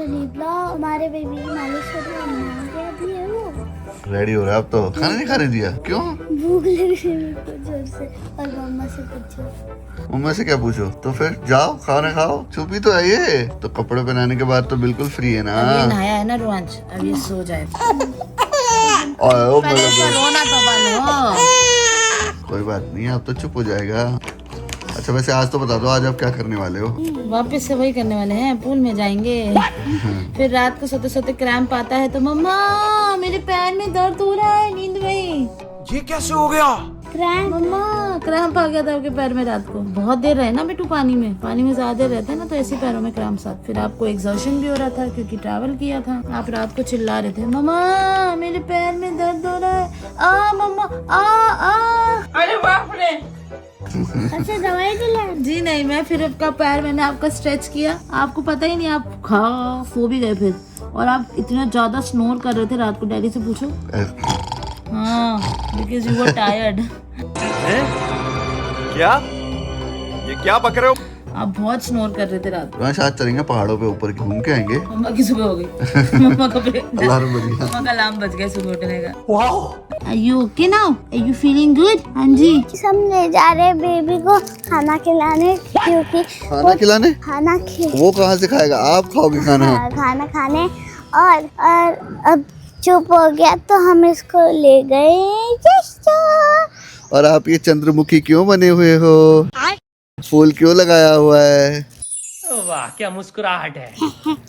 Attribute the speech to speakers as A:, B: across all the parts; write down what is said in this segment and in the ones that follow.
A: निकला हमारे बेबी की मालिश कर रहा अभी है वो
B: रेडी हो रहा है अब तो। खाना नहीं खाने दिया क्यों?
A: भूख लग रही है मेरे को जोर से। और मम्मा से पूछो।
B: मम्मा से क्या पूछो? तो फिर जाओ खाना खाओ। चुप ही तो है ये तो। कपड़े पहनाने के बाद तो बिल्कुल फ्री है ना।
C: अभी नहाया है ना रोहंच, अब ये सो जाए।
B: पहले
C: रोना तो बंद हो।
B: कोई बात नहीं अब तो चुप हो जाएगा। अच्छा वैसे आज तो बता दो आज आप क्या करने वाले हो?
C: वापस से वही करने वाले हैं, पूल में जाएंगे। फिर रात को सोते सोते क्रैम्प आता है तो मम्मा मेरे पैर में दर्द हो रहा है, नींद में।
D: ये कैसे हो गया?
C: मम्मा क्रैम्प आ गया था आपके पैर में रात को। बहुत देर रहे ना बेटू पानी में ज्यादा देर रहता है ना तो ऐसे पैरों में क्रैम्प आते। फिर आपको एग्जॉशन भी हो रहा था क्योंकि ट्रैवल किया था। आप रात को चिल्ला रहे थे मम्मा मेरे पैर में दर्द हो रहा है, मम्मा अरे बाप रे।
A: अच्छा दवाई दिला?
C: जी नहीं, मैं फिर आपका पैर मैंने आपका स्ट्रेच किया, आपको पता ही नहीं, आप सो भी गए फिर। और आप इतना ज्यादा स्नोर कर रहे थे रात को, डैडी से पूछो। हाँ बिकॉज यू वर टायर्ड।
D: क्या? ये क्या पक रहे हो?
C: आप बहुत स्नोर कर रहे थे रात को।
B: आज चलेंगे पहाड़ों पे ऊपर घूम के आएंगे।
C: मम्मा की सुबह हो गई। मम्मा का
B: अलार्म बज गया।
C: मम्मा का अलार्म बज गया सुबह उठने का।
D: Wow!
C: Are you okay now? Are you feeling good? हाँ जी।
A: सब ले जा रहे बेबी को खाना खिलाने क्योंकि
B: खाना खिलाने?
A: खाना
B: वो कहाँ से खाएगा? आप खाओगे खाना?
A: खाना खाने। और अब चुप हो गया तो हम इसको ले गए।
B: और आप ये चंद्रमुखी क्यों बने हुए हो? फूल क्यों लगाया हुआ है?
E: वाह क्या मुस्कुराहट है।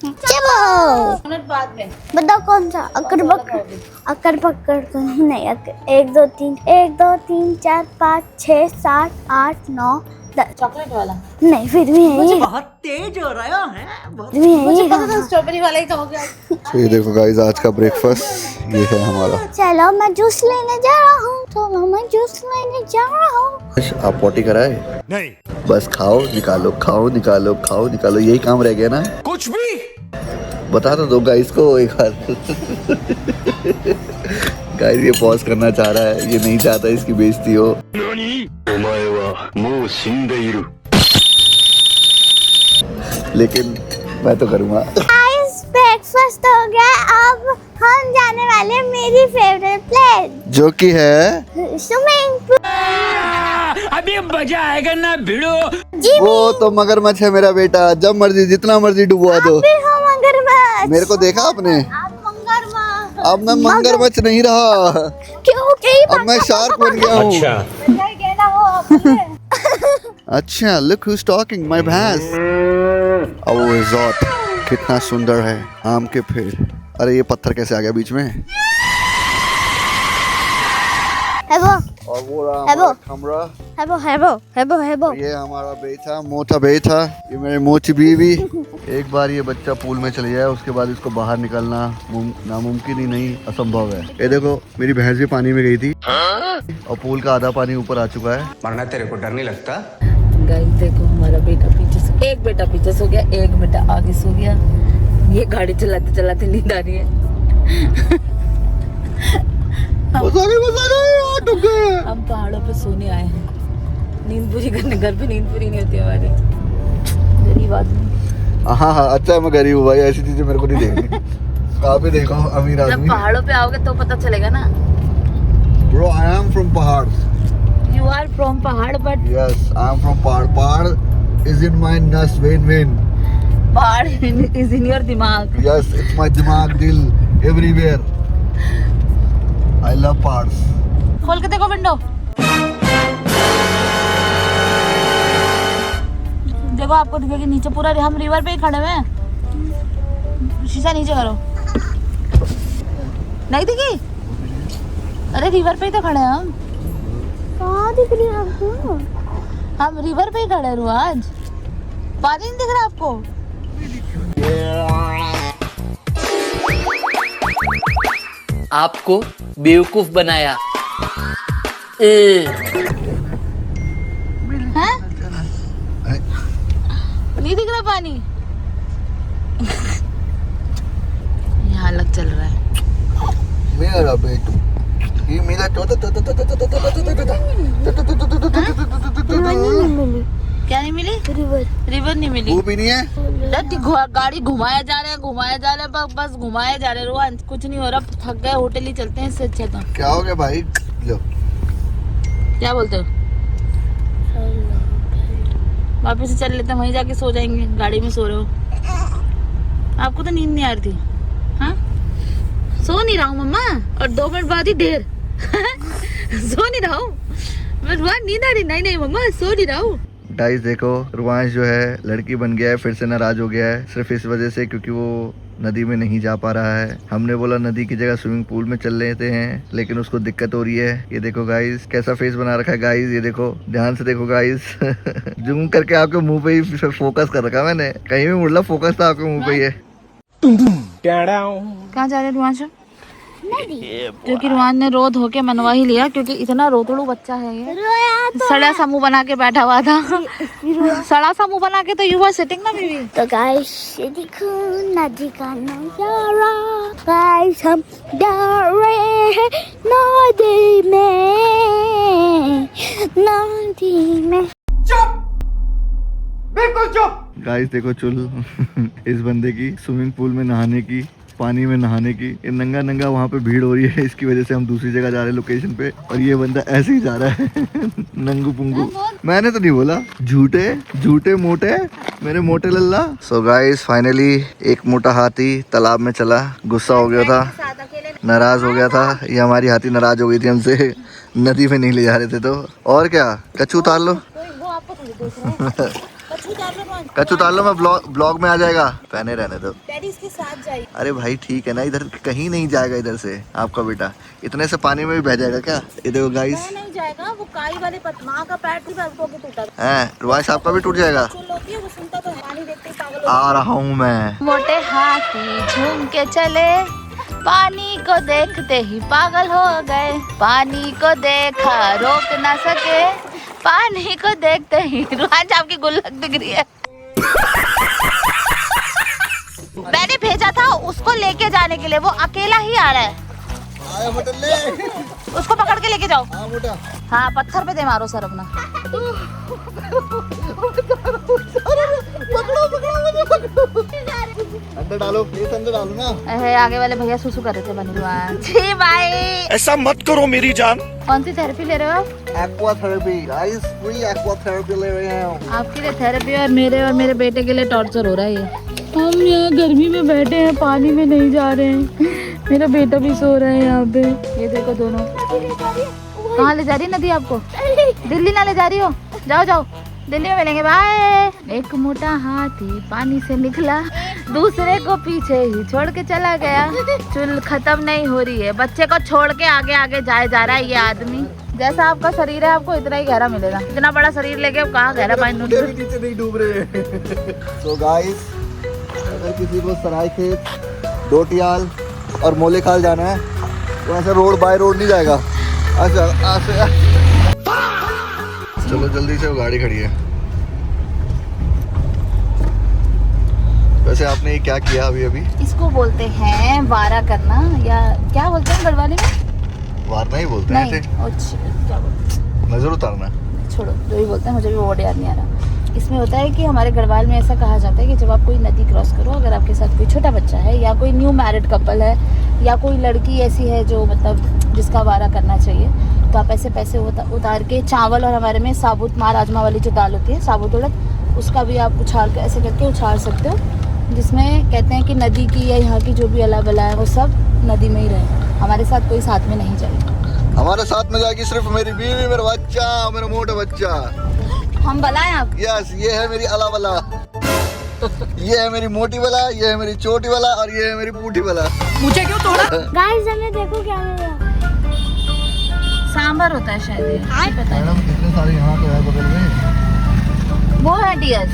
A: चलो
C: बाद में
A: बताओ कौन सा? अक्कर पकड़ नहीं। 1 2 3 1 2 3 4 5 6 7 8 9 10।
C: चॉकलेट वाला
A: नहीं फिर भी है ये।
E: बहुत तेज हो रहा है।
C: मुझे पता था स्ट्रॉबेरी वाला ही खाओगे आप।
B: तो ये देखो गाइस आज का ब्रेकफास्ट ये है हमारा।
A: चलो मैं जूस लेने जा रहा हूँ।
B: आप पोटी कराए?
D: नहीं।
B: बस खाओ निकालो, खाओ निकालो, खाओ निकालो, यही काम रह गया ना।
D: कुछ भी
B: बता तो दो गाइस को एक बार। गाइस ये पॉज करना चाह रहा है, ये नहीं चाहता इसकी बेइज्जती हो। लेकिन मैं तो करूँगा।
A: ब्रेकफास्ट हो गया। अब हम जाने वाले हैं मेरी फेवरेट प्लेस
B: जो कि है
A: स्विमिंग पूल।
E: अभी मजा आएगा ना भिड़ो।
B: वो तो मगरमच्छ है मेरा बेटा, जब मर्जी जितना मर्जी डुबवा दो।
A: मगरमच्छ
B: मेरे को देखा आपने?
A: आप मगरमच्छ।
B: अब मैं मगरमच्छ नहीं रहा,
A: क्योंकि
B: अब मैं शार्क बन गया हूँ। अच्छा लुक हूज टॉकिंग माय भैंस। अब वो रिजॉर्ट कितना सुंदर है, आम के पेड़। अरे ये पत्थर कैसे आ गया बीच में? और वो रहा हमारा कमरा। ये हमारा बेटा, मोटा बेटा, ये मेरी मोटी बीवी। एक बार ये बच्चा पूल में चले जाए उसके बाद इसको बाहर निकलना नामुमकिन ही नहीं, असंभव है। ये देखो मेरी भैंस भी पानी में गई थी और पूल का आधा पानी ऊपर आ चुका है।
D: मरना तेरे को डर नहीं लगता?
C: गाइस देखो हमारा बेटा पीछे सो, एक बेटा पीछे सो गया, एक बेटा आगे सो गया। ये गाड़ी चलाते चलाते नींद आ रही है। हम पहाड़ों पे सोने आए हैं, नींद पूरी करने। घर पे नींद पूरी नहीं होती हमारी, गरीब आदमी।
B: हाँ अच्छा मैं गरीब हूँ भाई, ऐसी चीजें मेरे को नहीं देखनी। कहाँ पे देखो अमीर
C: जब
B: आदमी।
C: पहाड़ों पे आओगे तो पता चलेगा ना।
B: Bro, I am from पहाड़।
C: You are from पहाड़ but
B: Yes, I am from पहाड़। पहाड़ is in my nus vein।
C: पहाड़ is in your दिमाग।
B: Yes, it's my दिमाग, दिल, everywhere। I love पहाड़।
C: खोल के देखो विंडो, देखो आपको दिखेगी नीचे पूरा। हम रिवर पे ही खड़े हुए हैं। शीशा नीचे करो, नहीं दिखी? अरे रिवर पे ही तो खड़े हैं हम।
A: कहाँ दिख रही है आपको?
C: हम रिवर पे ही खड़े हैं आज। पानी नहीं दिख रहा आपको?
E: आपको बेवकूफ बनाया।
C: हैं? नहीं दिख रहा पानी? यहाँ अलग चल रहा है।
B: मेरा बेटू, ये मेरा
C: क्या नहीं मिली? रिवर नहीं मिली।
B: वो भी नहीं है।
C: गाड़ी घुमाया जा रहा है, बस घुमाया जा रहे हैं। रोहन कुछ नहीं हो रहा, थक गए, होटल ही चलते हैं इससे अच्छा। तो
B: क्या हो गया भाई? लो
C: क्या बोलते हो? वापस से चल लेते हैं, वहीं जाके सो जाएंगे। गाड़ी में सो रहे हो, आपको तो नींद नहीं आ रही थी? हाँ, सो नहीं रहा हूँ मम्मा, और 2 मिनट बाद ही ढेर सो नहीं रहा हूँ मैं, नींद आ रही? नहीं मम्मा, सो नहीं रहा हूँ।
B: गाइस देखो, रुवांश जो है लड़की बन गया है, फिर से नाराज हो गया है, सिर्फ इस वजह से क्योंकि वो नदी में नहीं जा पा रहा है। हमने बोला नदी की जगह स्विमिंग पूल में चल लेते हैं, लेकिन उसको दिक्कत हो रही है। ये देखो गाइस, कैसा फेस बना रखा है गाइस, ये देखो, ध्यान से देखो गाइस जूम करके आपके मुंह पे ही फोकस कर रखा मैंने, कहीं भी मुड़ला फोकस था आपके मुंह पे ही है।
C: कहाँ जा रहे रुआंश? क्योंकि रुआन ने रो धो के मनवा ही लिया, क्योंकि इतना रोतड़ू बच्चा है ये। सड़ा सा मुंह बना के बैठा हुआ था सड़ा सा मुंह बना के। तो यू वर सिटिंग ना बेबी।
A: तो गाइस ये देखो नदी का नजारा, गाइस हम जा रहे हैं नदी में।
D: बिल्कुल चुप।
B: गाइस देखो चुल इस बंदे की स्विमिंग पूल में नहाने की, पानी में नहाने की, ये नंगा नंगा वहाँ पे भीड़ हो रही है, इसकी वजह से हम दूसरी जगह जा रहे हैं लोकेशन पे, और ये बंदा ऐसे ही जा रहा है नंगू पुंगू। मैंने तो नहीं बोला, झूठे मोटे मेरे मोटे लल्ला। सो गाइस फाइनली एक मोटा हाथी तालाब में चला, गुस्सा हो गया था, नाराज हो गया था। ये हमारी हाथी नाराज हो गई थी हमसे, नदी में नहीं ले जा रहे थे। तो और क्या, कच्चू उतार लो कच्चू उतार लो, मैं ब्लॉग में आ जाएगा, पहने रहने दो।
C: डैडी इसके साथ जाइए।
B: अरे भाई ठीक है ना, इधर कहीं नहीं जाएगा, इधर से आपका बेटा इतने से पानी में भी बह जाएगा क्या? ये देखो गाइस,
C: नहीं जाएगा, वो काई वाले माँ का पैर टूटा
B: है, रुआंश आपका भी टूट जाएगा।
C: होती है, वो सुनता तो पानी देखते ही पागल
B: आ रहा हूँ मैं।
C: मोटे हाथी झूम के चले, पानी को देखते ही पागल हो गए, पानी को देखा रोक ना सके, पानी को देखते ही। रुआंश आपकी गुल्लक दिख रही है मैंने भेजा था उसको लेके जाने के लिए, वो अकेला ही आ रहा है।
B: आया ले।
C: उसको पकड़ के लेके जाओ।
B: हाँ मोटा।
C: हाँ, पत्थर पे दे मारो सर अपना।
B: अंदर डालो प्लीज, अंदर डालो ना।
C: आगे वाले भैया सुसु कर रहे थे बनी। जी भाई,
D: ऐसा मत करो मेरी जान।
C: कौन सी थेरेपी ले रहे हो आप?
B: Aqua therapy guys, free aqua therapy ले रहे हैं।
C: आपके लिए थेरेपी और मेरे बेटे के लिए टॉर्चर हो रहा है ये। हम यहाँ गर्मी में बैठे हैं, पानी में नहीं जा रहे हैं, मेरा बेटा भी सो रहा है यहाँ पे। ये देखो दोनों। कहाँ ले जा रही नदी आपको? दिल्ली ना ले जा रही हो? जाओ जाओ, दिल्ली में मिलेंगे, बाय। एक मोटा हाथी पानी से निकला, दूसरे को पीछे ही छोड़ के चला गया। चुल खत्म नहीं हो रही है, बच्चे को छोड़ के आगे आगे जाए जा रहा है ये आदमी। जैसा आपका शरीर है आपको इतना ही गहरा मिलेगा। इतना बड़ा शरीर लेके अब कहाँ गहरा पानी
B: नीचे नहीं डूब रहे। तो गाइस अगर किसी को सरायखेत, डोटियाल और मोलेखाल जाना है तो ऐसे रोड बाय रोड नहीं जाएगा। अच्छा चलो जल्दी से, वो गाड़ी खड़ी है। वैसे आपने ये क्या किया अभी?
C: इसको बोलते हैं वारा करना, या क्या बोलते हैं गढ़वाली में?
B: वारना ही बोलते हैं।
C: क्या बोलते हैं?
B: नजर उतारना।
C: छोड़ो, जो भी बोलते हैं, मुझे भी वर्ड याद नहीं आ रहा। इसमें होता है कि हमारे गढ़वाल में ऐसा कहा जाता है कि जब आप कोई नदी क्रॉस करो, अगर आपके साथ कोई छोटा बच्चा है या कोई न्यू मैरिड कपल है या कोई लड़की ऐसी है जो मतलब जिसका वारा करना चाहिए, तो आप ऐसे पैसे उतार के चावल, और हमारे में साबुत माँ राजमा वाली जो दाल होती है साबुत उड़द, उसका भी आप उछाल के ऐसे करके उछाल सकते हो, जिसमें कहते हैं कि नदी की या यहाँ की जो भी अला बला है वो सब नदी में ही रहे। हमारे साथ कोई साथ में नहीं जाएगा।
B: हमारे साथ में जाएगी सिर्फ मेरी बीवी, मेरा बच्चा, मेरा मोटा बच्चा।
C: हम बलाएं आप?
B: यस, ये है मेरी अला वाला, ये है मेरी मोटी वाला, ये है मेरी छोटी वाला, और ये है मेरी बूढ़ी वाला।
E: मुझे क्यों तोड़ा?
A: गाइस हमें देखो क्या मिला।
C: सांभर होता है शायद ये, नहीं पता है।
B: मैडम कितने सारे यहाँ तो है बगल में।
C: वो है डियर्स,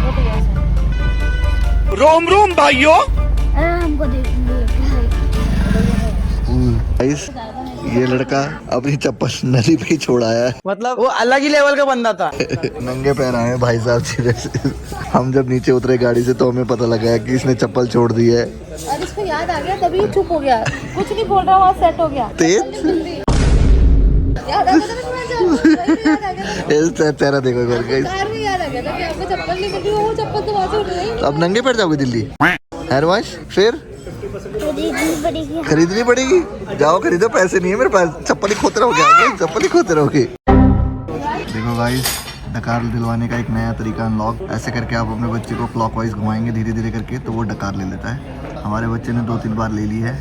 C: वो डियर्स है।
D: रोम रोम भाइयों।
A: अरे हमको
B: गाइस ये लड़का अपनी चप्पल नदी पे ही छोड़ आया है।
E: मतलब वो अलग ही लेवल का बंदा था।
B: नंगे पैर आए हैं भाई साहब सीधे से। हम जब नीचे उतरे गाड़ी से तो हमें पता लगा कि इसने चप्पल छोड़ दी है।
C: और इसको याद आ गया तभी चुप हो गया, कुछ नहीं बोल रहा, वहाँ सेट हो गया।
B: तेज
C: याद आ गया
B: चेहरा देखो एक बार गाइस। तो अब नंगे पैर जाओगे दिल्ली? हेयर वॉश फिर खरीदनी पड़ेगी। जाओ खरीदो, पैसे नहीं है मेरे पास। चप्पल ही खोते रहोगे आगे, चप्पल ही खोते रहोगे। देखो गाइस, डकार दिलवाने का एक नया तरीका अनलॉक। ऐसे करके आप अपने बच्चे को क्लॉकवाइज घुमाएंगे धीरे धीरे करके, तो वो डकार ले लेता है। हमारे बच्चे ने 2-3 बार ले ली है।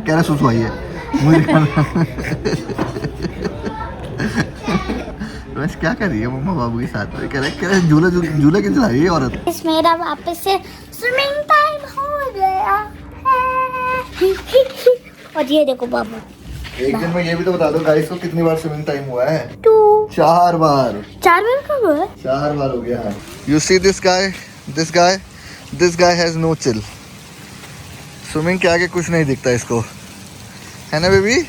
B: कह रहा सुसुआई है बस क्या कर रही है मम्मा बाबू के साथ में? कह रहे झूला झूला के चला रही है औरत।
A: मेरा वापस से स्विमिंग टाइम हो गया है। और ये देखो बाबू,
B: एक दिन में ये भी तो बता दो गाइस को कितनी बार स्विमिंग टाइम हुआ है?
A: 2
B: 4 बार।
A: 4 बार कब हुआ?
B: 4 बार हो गया है। You see this guy has no chill. Swimming के आगे कुछ नहीं दिखता इसको, है ना बेबी?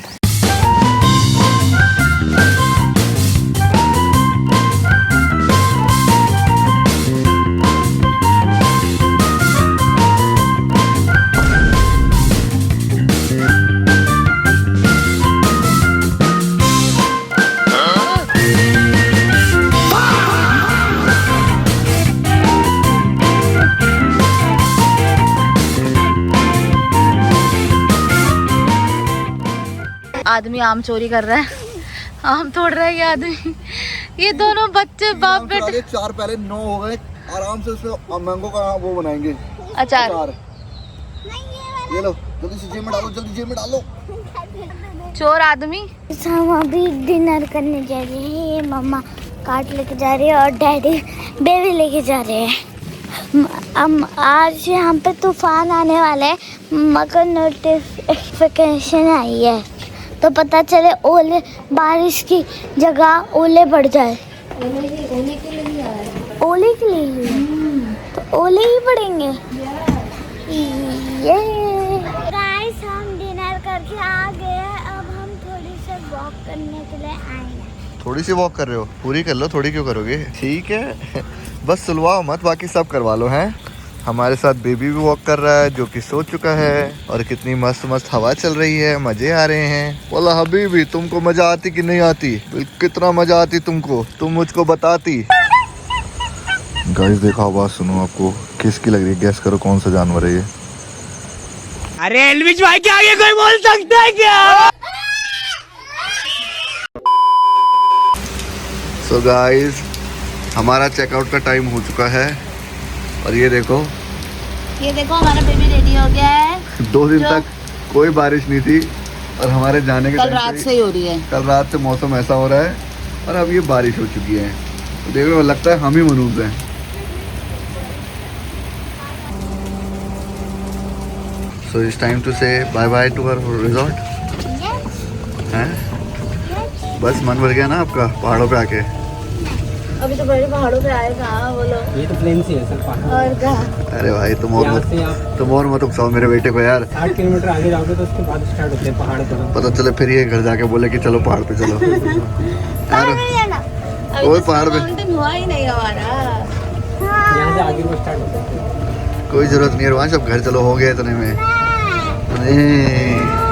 C: आदमी आम चोरी कर रहा है, आम तोड़ रहा है ये आदमी। ये दोनों बच्चे बाप बेटे।
B: 4 पहले 9 हो गए। आराम से उसमें मैंगो का वो बनाएंगे
C: अचार।
B: ये लो जल्दी से जेब में डालो, जल्दी जेब में डालो।
C: चोर आदमी।
A: हम अभी डिनर करने जा रहे हैं। ये मम्मा काट लेके जा रही है और डैडी बेबी लेके जा रहे हैं। आज यहाँ पे तूफान आने वाला है, मगर नोटिफिकेशन आई है, तो पता चले ओले, बारिश की जगह ओले बढ़ जाए। ओले के लिए तो ओले ही पड़ेंगे। ये गाइस, हम डिनर करके आ गए। अब हम थोड़ी सी वॉक करने के लिए आए हैं।
B: थोड़ी सी वॉक कर रहे हो? पूरी कर लो, थोड़ी क्यों करोगे? ठीक है बस सुलवाओ मत, बाकी सब करवा लो। हैं हमारे साथ बेबी भी वॉक कर रहा है जो कि सो चुका है। और कितनी मस्त मस्त हवा चल रही है, मजे आ रहे हैं। बोला हबीबी, तुमको मजा आती कि नहीं आती? कितना मजा आती तुमको, तुम मुझको बताती। गाइस देखो, आवाज सुनो, आपको किसकी लग रही है? गैस करो कौन सा जानवर है ये।
E: अरे एलविश भाई के आगे कोई बोल सकता है क्या?
B: सो गाइस, हमारा चेकआउट का टाइम हो चुका है। और ये देखो
C: हमारा बेबी रेडी हो गया है।
B: 2 दिन तक कोई बारिश नहीं थी और हमारे जाने के
C: कल
B: टाइम
C: रात से ही हो रही है।
B: कल रात से मौसम ऐसा हो रहा है और अब ये बारिश हो चुकी है। तो देख रहे हो, लगता है हम ही मनूज हैं। So it's time to say bye bye to our resort. हैं? बस मन भर गया ना आपका पहाड़ों पे आके?
C: अभी तो बड़े पहाड़ों पे आए कहाँ बोलो।
E: ये तो प्लेन से है सर पहाड़।
C: और कहाँ?
B: अरे भाई तुम और मत उकसाओ मेरे बेटे को यार।
E: 8 किलोमीटर आगे जाओगे तो उसके बाद स्टार्ट होते हैं पहाड़ पर।
B: पता चले फिर ये घर जाके बोले कि चलो पहाड़ पे चलो। कोई पहाड़ पे
C: माउंटेन हुआ ही नहीं हमारा।
E: यहाँ से आगे वो स्टार्ट होते हैं।
B: कोई जरूरत नहीं है रोहन, सब घर चलो, हो गया इतने में। नहीं